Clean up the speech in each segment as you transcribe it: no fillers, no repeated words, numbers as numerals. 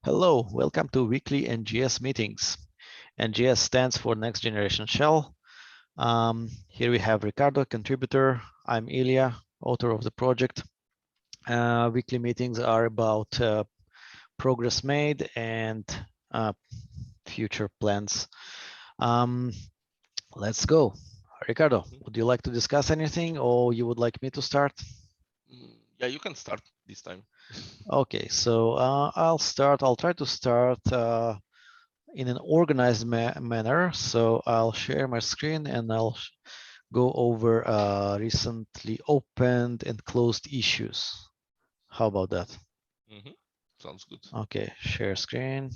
Hello, welcome to weekly NGS meetings. NGS stands for Next Generation Shell. Here we have Ricardo, contributor. I'm Ilya, author of the project. Weekly meetings are about progress made and future plans. Let's go. Ricardo, would you like to discuss anything or you would like me to start? Yeah, you can start this time. Okay, so I'll start. I'll try to start in an organized manner. So I'll share my screen and I'll go over recently opened and closed issues. How about that? Sounds good. Okay, share screen,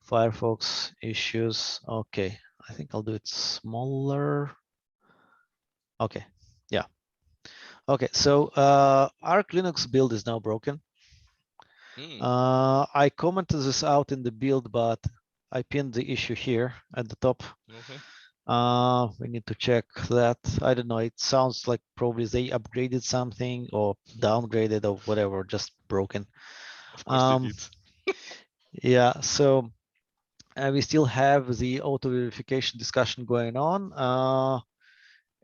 Firefox issues. Okay, I think I'll do it smaller. Okay, yeah. Okay, so Arch Linux build is now broken. I commented this out in the build, but I pinned the issue here at the top. Okay. We need to check that. I don't know. It sounds like probably they upgraded something or downgraded or whatever, just broken. Of course they did. Yeah, so we still have the auto verification discussion going on.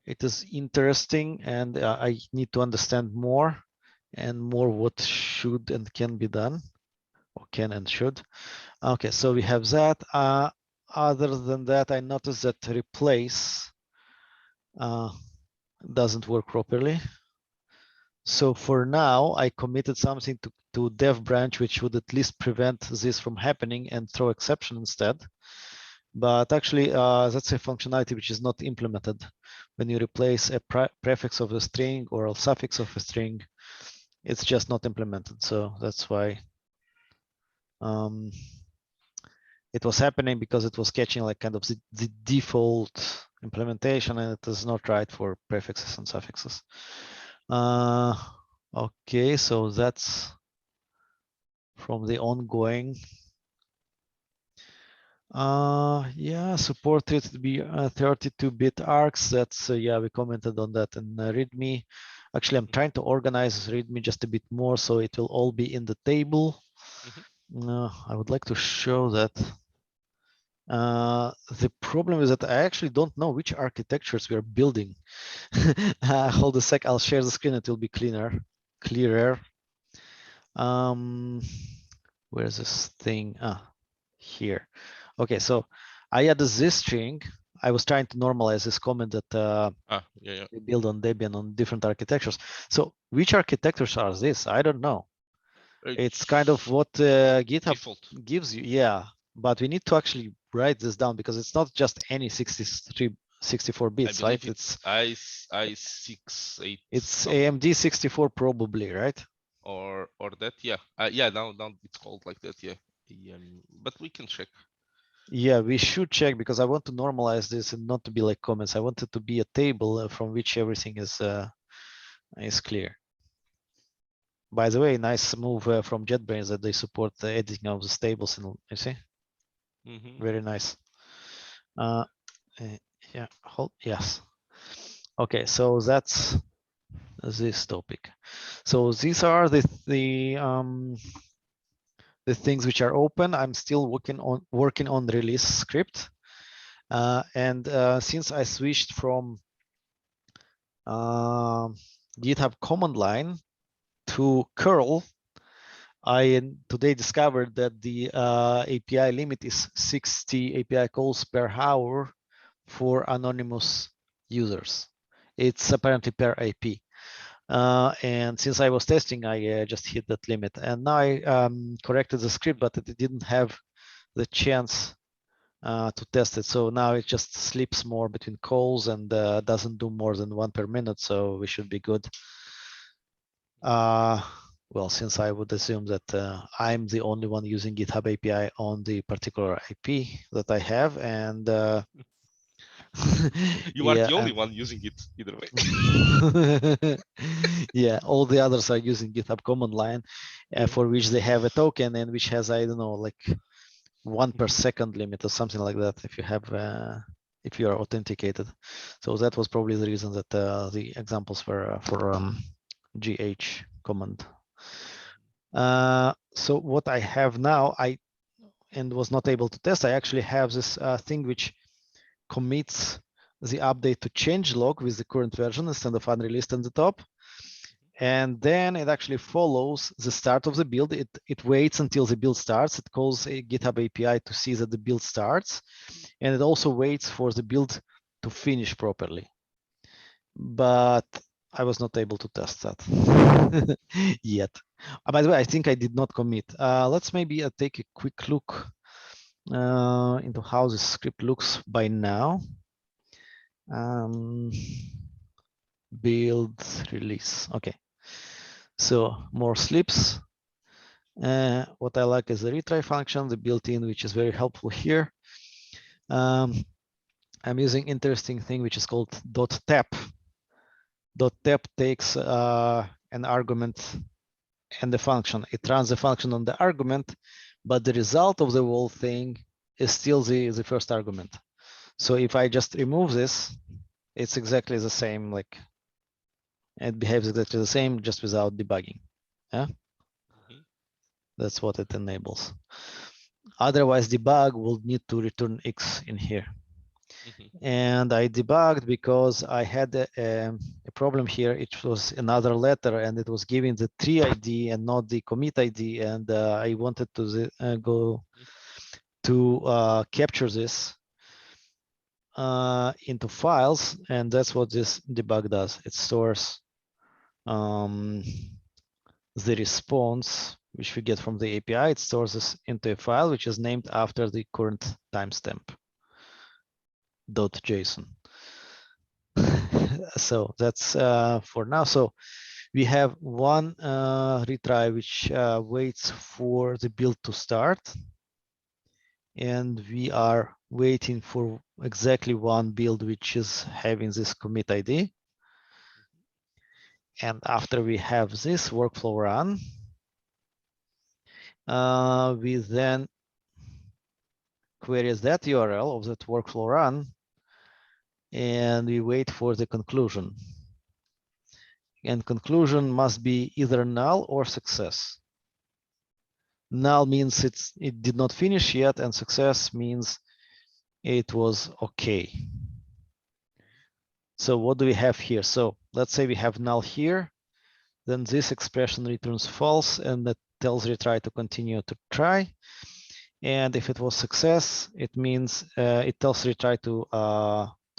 It is interesting and I need to understand more and more what should and can be done, or can and should. Okay, so we have that. Other than that, I noticed that replace doesn't work properly. So for now, I committed something to dev branch, which would at least prevent this from happening and throw exception instead. But actually, that's a functionality which is not implemented. When you replace a prefix of a string or a suffix of a string, it's just not implemented. So that's why it was happening, because it was catching like kind of the default implementation, and it is not right for prefixes and suffixes. Okay, so that's from the ongoing. Yeah, supported to be 32-bit arcs. That's yeah, we commented on that in README. Actually, I'm trying to organize README just a bit more, so it will all be in the table. I would like to show that. The problem is that I actually don't know which architectures we are building. Hold a sec, I'll share the screen, it will be clearer. Where's this thing? Here. Okay, so I added this string. I was trying to normalize this comment that we build on Debian on different architectures. So which architectures are this? I don't know. It's kind of what GitHub default gives you. Yeah, but we need to actually write this down, because it's not just any 64 bits, right? It's i6 it's something. AMD 64 probably, right? Or that, yeah. Yeah, now it's called like that, yeah. But we can check. Yeah, we should check, because I want to normalize this and not to be like comments. I want it to be a table from which everything is clear. By the way, nice move from JetBrains that they support the editing of the tables. And you see, very nice. Yeah, yes. Okay, so that's this topic. So these are the things which are open. I'm still working on the release script, and since I switched from GitHub command line to curl, I today discovered that the API limit is 60 API calls per hour for anonymous users. It's apparently per IP. And since I was testing, I just hit that limit. And now I corrected the script, but it didn't have the chance to test it. So now it just slips more between calls and doesn't do more than 1 per minute. So we should be good. Well, since I would assume that I'm the only one using GitHub API on the particular IP that I have, and you are the only one using it either way. Yeah, all the others are using GitHub command line, for which they have a token, and which has, I don't know, like 1 per second limit or something like that if you have if you are authenticated. So that was probably the reason that the examples were for GH command. So what I have now, and was not able to test, I actually have this thing which commits the update to change log with the current version instead of unreleased on the top. And then it actually follows the start of the build. It waits until the build starts. It calls a GitHub API to see that the build starts. And it also waits for the build to finish properly. But I was not able to test that yet. By the way, I think I did not commit. Let's maybe take a quick look into how the script looks by now. Build release. Okay. So more slips. What I like is the retry function, the built-in, which is very helpful here. I'm using interesting thing which is called .tap. .tap takes an argument and the function. It runs the function on the argument, but the result of the whole thing is still the first argument. So if I just remove this, it's exactly the same, like it behaves exactly the same, just without debugging. Yeah, that's what it enables. Otherwise, debug will need to return X in here. And I debugged because I had a problem here. It was another letter and it was giving the tree ID and not the commit ID. And I wanted to go to capture this into files. And that's what this debug does. It stores the response which we get from the API. It stores this into a file which is named after the current timestamp .json. So that's for now. So we have one retry which waits for the build to start, and we are waiting for exactly one build which is having this commit ID. And after we have this workflow run, we then queries that URL of that workflow run, and we wait for the conclusion. And conclusion must be either null or success. Null means it did not finish yet, and success means it was okay. So what do we have here? So let's say we have null here, then this expression returns false, and that tells retry to continue to try. And if it was success, it means it tells retry to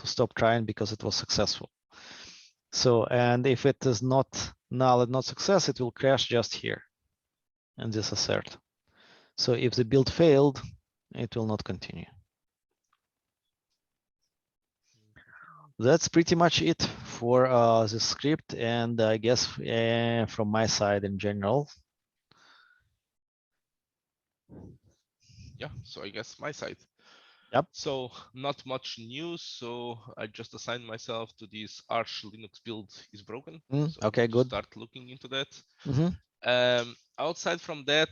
stop trying because it was successful. So, and if it is not null and not success, it will crash just here and this assert. So if the build failed, it will not continue. That's pretty much it for the script, and I guess from my side in general. Yeah, so I guess my side. Yep. So not much news. So I just assigned myself to this Arch Linux build is broken. So Okay, good. Start looking into that. Mm-hmm. Outside from that,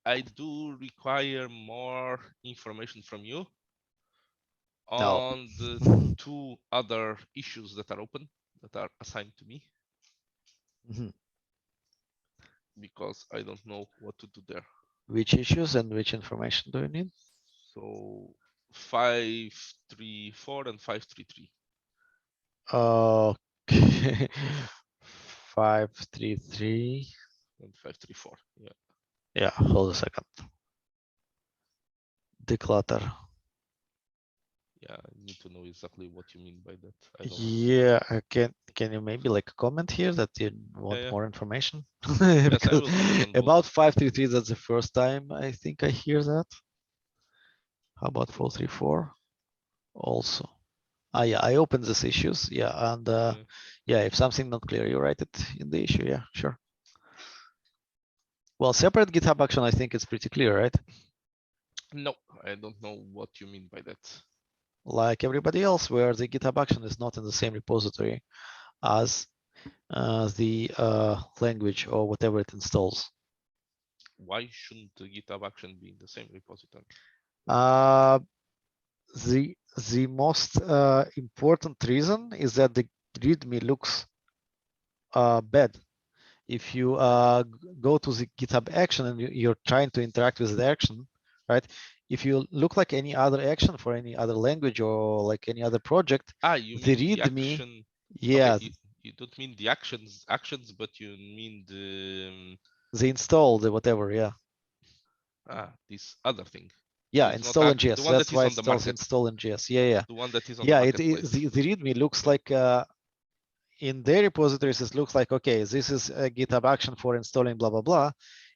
I do require more information from you on the two other issues that are open, that are assigned to me. Because I don't know what to do there. Which issues and which information do you need? So 534 and 533. Okay. 533 and 534. Yeah. Yeah, hold a second. Declutter. Yeah, I need to know exactly what you mean by that. Yeah, can you maybe like comment here that you want more information? Yes, I will comment on about both. 533, that's the first time I think I hear that. How about 434? Also. Yeah, I opened these issues. Yeah, and yeah, if something not clear, you write it in the issue. Yeah, sure. Well, separate GitHub action, I think it's pretty clear, right? No, I don't know what you mean by that. Like everybody else, where the GitHub action is not in the same repository as the language or whatever it installs. Why shouldn't the GitHub action be in the same repository? The most important reason is that the README looks bad. if you go to the GitHub action and you're trying to interact with the action, right? If you look like any other action for any other language or like any other project, You the mean the README, action? Okay, yeah, you don't mean the actions, but you mean the install, the whatever, yeah. This other thing. So Yeah, it's not install the NGS. one that That's is why on it the tells market. install NGS. Yeah, yeah. The one that is on the Yeah, marketplace. the README looks like in their repositories, it looks like, okay, this is a GitHub action for installing blah, blah, blah.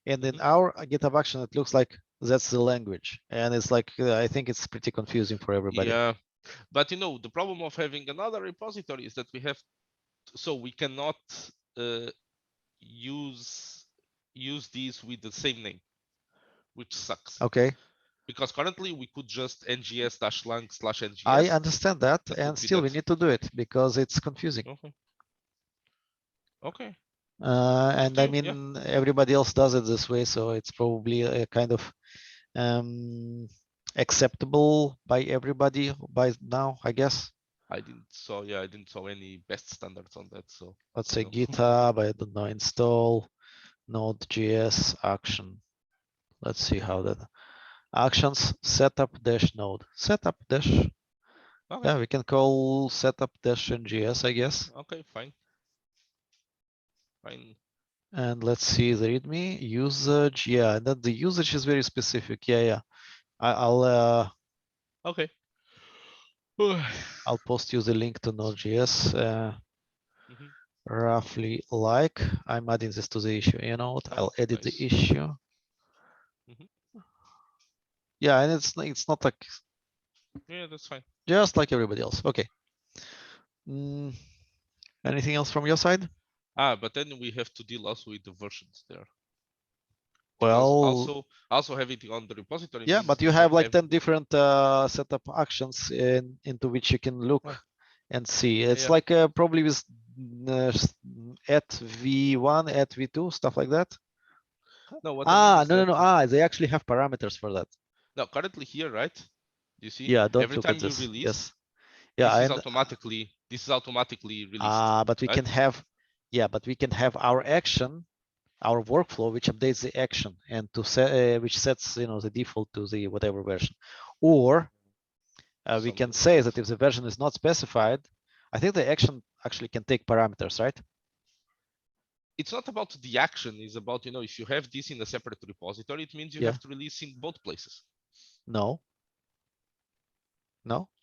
And in our GitHub action, it looks like that's the language. And it's like, I think it's pretty confusing for everybody. Yeah, but the problem of having another repository is that we cannot use these with the same name, which sucks. Okay. Because currently we could just NGS-lang/NGS. I understand that. That And would be still, we that. need to do it because it's confusing. Okay. Okay. Up And to I you. Yeah. mean, everybody else does it this way. So it's probably a kind of acceptable by everybody by now, I guess. I didn't saw any best standards on that. So Let's say GitHub, I don't know, install Node.js action. Let's see how that actions setup dash node setup dash. Okay. Yeah, we can call setup dash NGS, I guess. Okay, fine. Fine. And let's see the README usage. Yeah, that the usage is very specific. Yeah, yeah. I'll Okay. I'll post you the link to Node.js. Roughly like I'm adding this to the issue. You know what? I'll edit the Nice. issue. Yeah, and it's not like Yeah, that's fine. just like everybody else. Okay. Anything else from your side? But then we have to deal also with the versions there. Because Well, also having it on the repository yeah, means but you that have like 10 different setup actions into which you can look and see. It's yeah. like probably with at v1, at v2, stuff like that. No, what I mean is no. They actually have parameters for that. now currently here, right? You see, Yeah, don't every look at time we this. release, Yes. Yeah, this is and automatically released. but we right? can have, yeah, but we can have our action, our workflow, which updates the action and to set, which sets, the default to the whatever version, or we can say that if the version is not specified, I think the action actually can take parameters, right? It's not about the action. It's about, if you have this in a separate repository, it means you have to release in both places. No,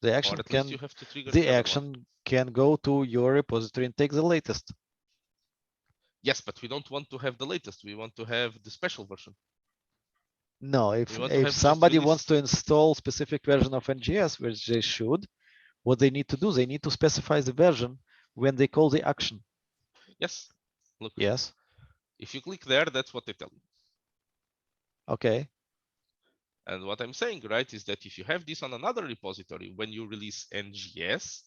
the action Or at least can, you have to trigger the the other one. action can go to your repository and take the latest. Yes, but we don't want to have the latest. We want to have the special version. No, if somebody wants to install specific version of NGS, which they should, what they need to do, they need to specify the version when they call the action. Yes. Look. Yes. If you click there, that's what they tell you. Okay. And what I'm saying, right, is that if you have this on another repository, when you release NGS,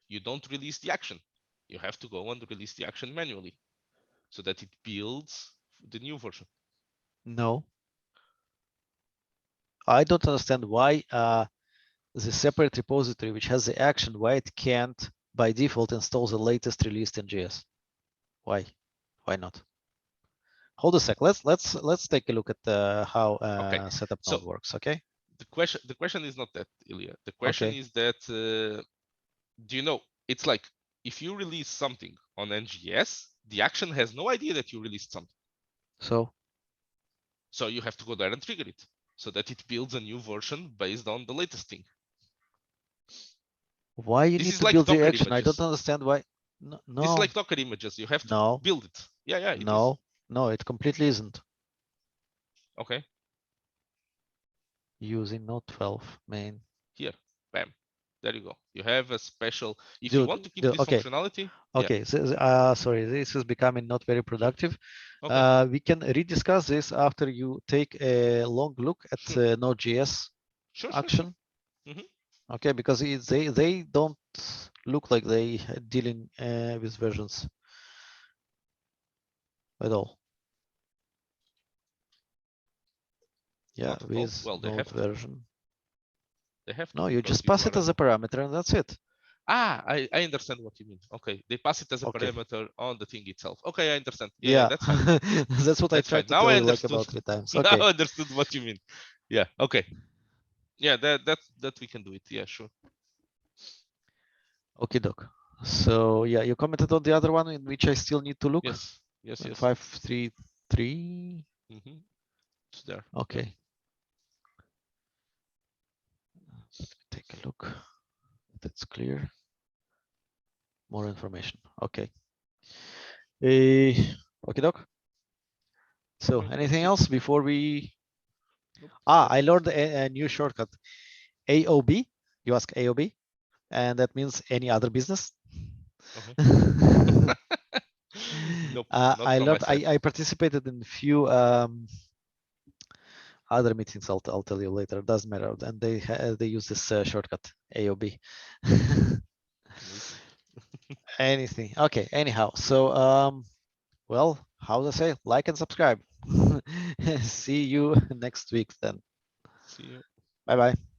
you don't release the action. You have to go and release the action manually so that it builds the new version. No. I don't understand why the separate repository which has the action, why it can't by default install the latest released NGS. Why not? Hold a sec. Let's take a look at how setup node works. Okay. The question is not that, Ilya. The question is that do you know? It's like if you release something on NGS, the action has no idea that you released something. So you have to go there and trigger it so that it builds a new version based on the latest thing. Why you need to build the action? I don't understand why. No. It's like Docker images. You have to build it. Yeah, it is. No, it completely isn't. Okay. Using Node 12 main. Here, bam. There you go. You have a special. If you want to keep this functionality. Okay. Sorry, this is becoming not very productive. We can rediscuss this after you take a long look at Node.js action. Okay, because they don't look like they dealing with versions at all. Yeah, with Node version. They have to. No, you just pass it as a parameter and that's it. I understand what you mean. Okay, they pass it as a Okay. parameter on the thing itself. Okay, I understand. Yeah, Yeah, that's fine. that's what I That's fine. tried to Now tell I you like understood. about 3 times. Now Okay. I understood what you mean. Yeah. Okay. Yeah, that we can do it. Yeah, sure. Okay, doc. So yeah, you commented on the other one in which I still need to look. Yes. Yes. Yes. 533. It's there. Yeah. Okay. Take a look. That's clear. More information. Okay. Okay, doc. So Okay, anything that's it. else before we? Nope. I learned a new shortcut. AOB. You ask AOB, and that means any other business. Okay. Nope, not I from my learned. side. I participated in a few other meetings. I'll tell you later. Doesn't matter. And they use this shortcut AOB. Amazing. Anything. Okay. Anyhow. So well, how to say? Like and subscribe. See you next week then. See you. Bye bye.